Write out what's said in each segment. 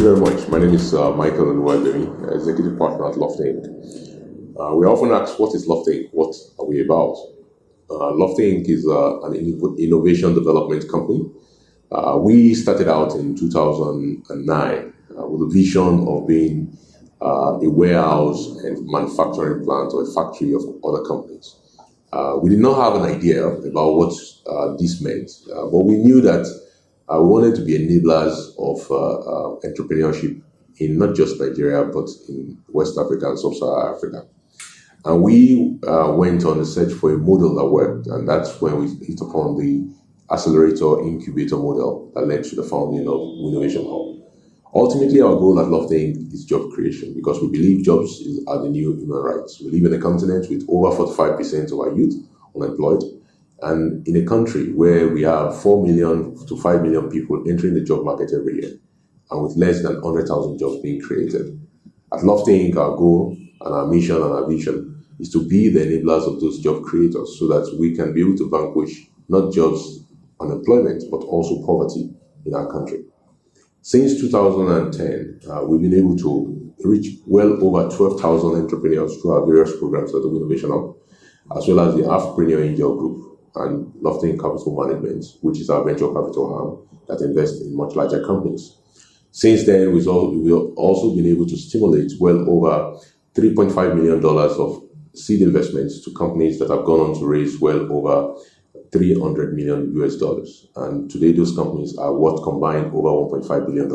you very much. My name is Michael Nwabemi, Executive Partner at LOFTYINC. We often ask, what is LOFTYINC? What are we about? LOFTYINC is an innovation development company. We started out in 2009 with a vision of being a warehouse and manufacturing plant or a factory of other companies. We did not have an idea about what this meant, but we knew that we wanted to be enablers of entrepreneurship in not just Nigeria, but in West Africa and Sub-Sahara Africa. And we went on a search for a model that worked, and that's when we hit upon the accelerator incubator model that led to the founding of Innovation Hub. Ultimately, our goal at LOFTYINC is job creation, because we believe jobs are the new human rights. We live in a continent with over 45% of our youth unemployed, and in a country where we have 4 million to 5 million people entering the job market every year, and with less than 100,000 jobs being created. At LOFTYINC, our goal and our mission and our vision is to be the enablers of those job creators so that we can be able to vanquish not just unemployment, but also poverty in our country. Since 2010, we've been able to reach well over 12,000 entrepreneurs through our various programs at the Innovation Hub, as well as the Afripreneur Angel Group and LOFTYINC Capital Management, which is our venture capital arm that invests in much larger companies. Since then, we've also been able to stimulate well over $3.5 million of seed investments to companies that have gone on to raise well over $300 million US. And today, those companies are worth combined over $1.5 billion.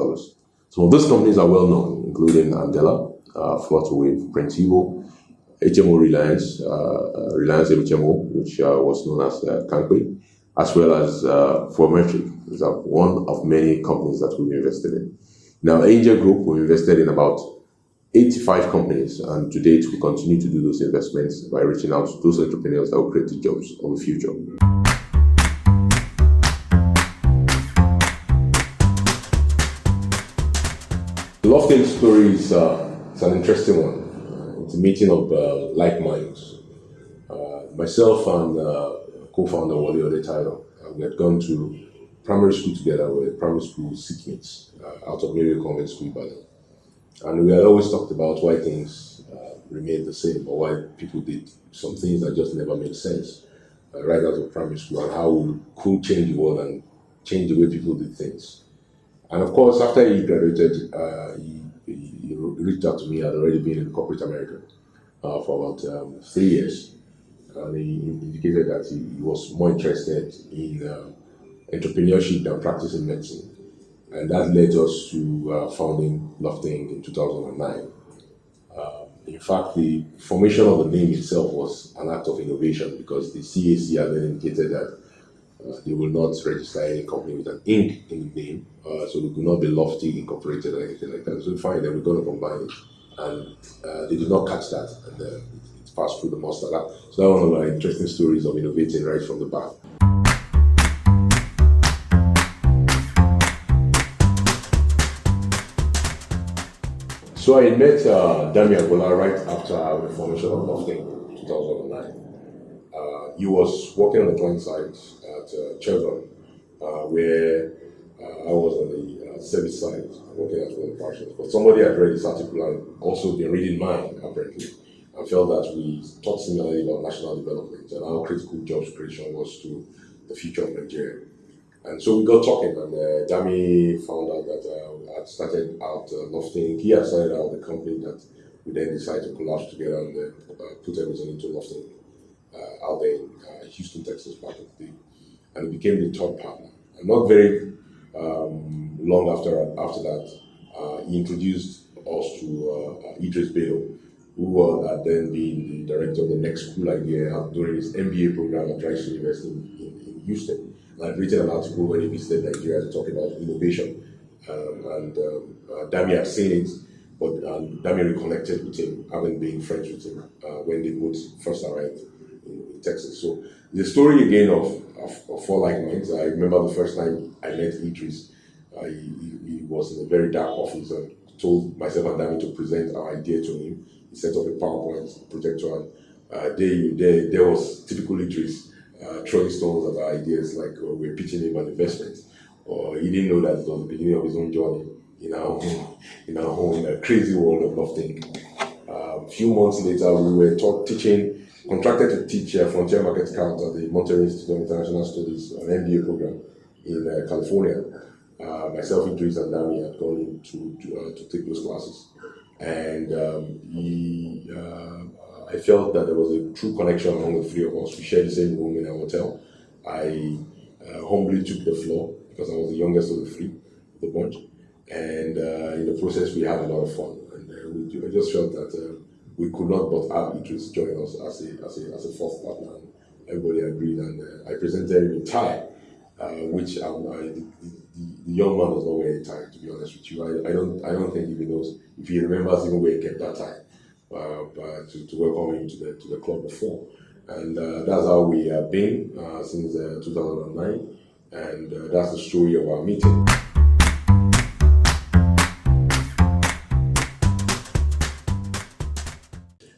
Some of those companies are well known, including Andela, Flutterwave, Prentivo, HMO Reliance, Reliance HMO, which was known as Kankwe, as well as Formetric, is one of many companies that we've invested in. Now, Angel Group, we invested in about 85 companies, and to date, we continue to do those investments by reaching out to those entrepreneurs that will create the jobs of the future. The LOFTYINC Story is an interesting one. It's a meeting of like minds. Myself and co-founder Wally Odetayo, we had gone to primary school together. We were primary school seatmates out of Mary Convent School, Ibadan. And we had always talked about why things remained the same, or why people did some things that just never made sense right out of primary school, and how we could change the world and change the way people did things. And of course, after he graduated, he reached out to me. I had already been in corporate America for about 3 years. And he indicated that he was more interested in entrepreneurship than practicing medicine. And that led us to founding LOFTYINC in 2009. In fact, the formation of the name itself was an act of innovation, because the CAC had then indicated that they will not register any company with an Inc. in the name, so we could not be Lofty Incorporated or anything like that. So fine, then we're going to combine it. And they did not catch that, and it passed through the muster. So that's one of the interesting stories of innovating right from the back. So I met Dami Agola right after the formation of LOFTYINC in 2009. He was working on the joint site at Chevron, where I was on the service side, working as one of the partners. But somebody had read this article and also been reading mine, apparently, and felt that we talked similarly about national development and how critical jobs creation was to the future of Nigeria. And so we got talking, and Dami found out that I had started out LOFTYINC. He had started out the company that we then decided to collapse together and put everything into LOFTYINC out there in Houston, Texas, back in the day. And he became the third partner. And not very long after that, he introduced us to Idris Bello, who had then been the director of the Next School Idea during his MBA program at Rice University in Houston. And I'd written an article when he visited Nigeria to talk about innovation. Dami had seen it, but Dami reconnected with him, having been friends with him when they both first arrived in Texas. So the story again of four like minds. I remember the first time I met Idris. He was in a very dark office and told myself and Dami to present our idea to him. He set up a PowerPoint projector, and there was typical Idris throwing stones at our ideas, like we're pitching him an investment, or he didn't know that it was the beginning of his own journey. in a crazy world of LOFTYINC. A few months later, we were contracted to teach frontier market account at the Monterey Institute of International Studies, an MBA program in California. Myself, Idris, and Dami had gone in to take those classes. And I felt that there was a true connection among the three of us. We shared the same room in a hotel. I humbly took the floor because I was the youngest of the three of the bunch. And in the process, we had a lot of fun. And I just felt that we could not but have Idris join us as a fourth partner. And everybody agreed, and I presented him in Thai, which the young man does not wear a tie. To be honest with you, I don't think he knows if he remembers even where he kept that tie. But to welcome him to the club before, and that's how we have been since 2009, and that's the story of our meeting.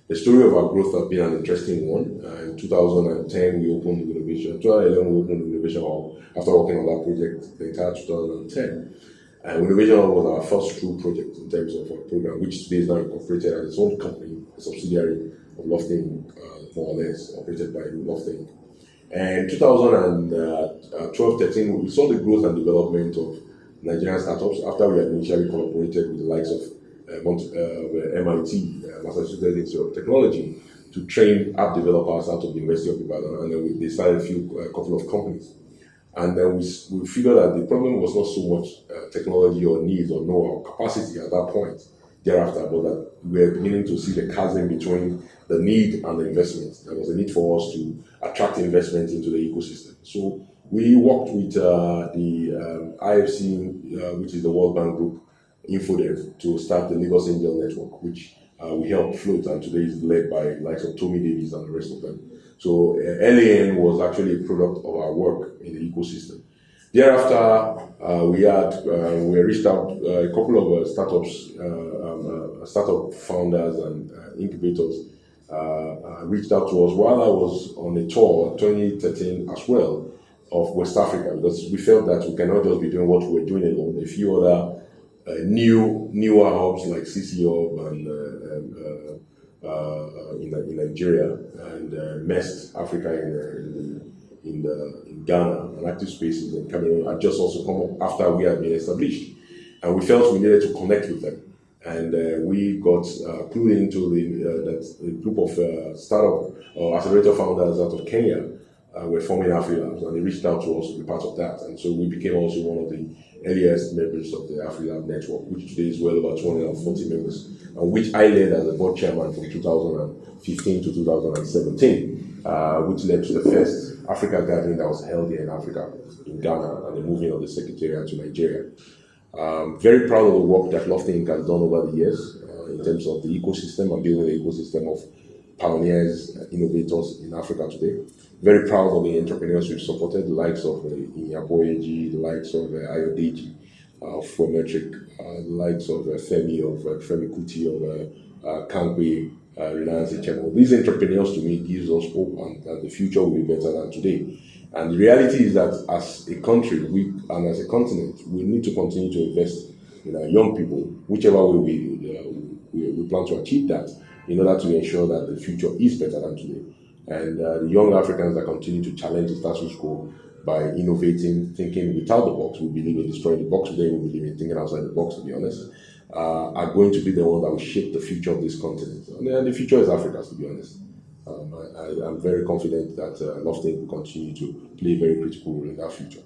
The story of our growth has been an interesting one. In 2010, we opened innovation. 2011, we opened Innovation Hall after working on that project the entire 2010. And Innovation Hall was our first true project in terms of our program, which today is now incorporated as its own company, a subsidiary of LOFTYINC, more or less, operated by LOFTYINC. And 2012-13, we saw the growth and development of Nigerian startups after we had initially collaborated with the likes of MIT, Massachusetts Institute of Technology, to train app developers out of the University of Ibadan, and then they started a couple of companies. And then we figured that the problem was not so much technology or needs or know-how capacity at that point thereafter, but that we were beginning to see the chasm between the need and the investment. There was a need for us to attract investment into the ecosystem. So we worked with the IFC, which is the World Bank Group, Infodev, to start the Lagos Angel Network, which we helped float, and today is led by likes of Tommy Davis and the rest of them. So LAN was actually a product of our work in the ecosystem. Thereafter, we reached out a couple of startups, startup founders and incubators reached out to us while I was on a tour 2013 as well of West Africa, because we felt that we cannot just be doing what we were doing alone. A few other newer hubs like CC Hub and in Nigeria, and MEST Africa in Ghana, and Active Spaces in Cameroon had just also come up after we had been established, and we felt we needed to connect with them, and we got clued into the group of startup or accelerator founders out of Kenya. Were forming AfriLabs, and they reached out to us to be part of that, and so we became also one of the earliest members of the AfriLab network, which today is well over 240 members, and which I led as a board chairman from 2015 to 2017, which led to the first Africa gathering that was held here in Africa, in Ghana, and the moving of the secretariat to Nigeria. Very proud of the work that LOFTYINC has done over the years in terms of the ecosystem and building the ecosystem of pioneers, innovators in Africa today. Very proud of the entrepreneurs we've supported, the likes of Inyaboyeji, the likes of Ayodeji, Formetric, the likes of Femi Kuti, of Kangwe, Reliance Echemo. These entrepreneurs to me gives us hope, and the future will be better than today. And the reality is that as a country and as a continent, we need to continue to invest in our young people, whichever way we plan to achieve that, in order to ensure that the future is better than today. And the young Africans that continue to challenge the status quo by innovating, thinking without the box, we believe in destroying the box today, we believe in thinking outside the box, to be honest, are going to be the ones that will shape the future of this continent. And the future is Africa's, to be honest. I'm very confident that LOFTYINC will continue to play a very critical role in that future.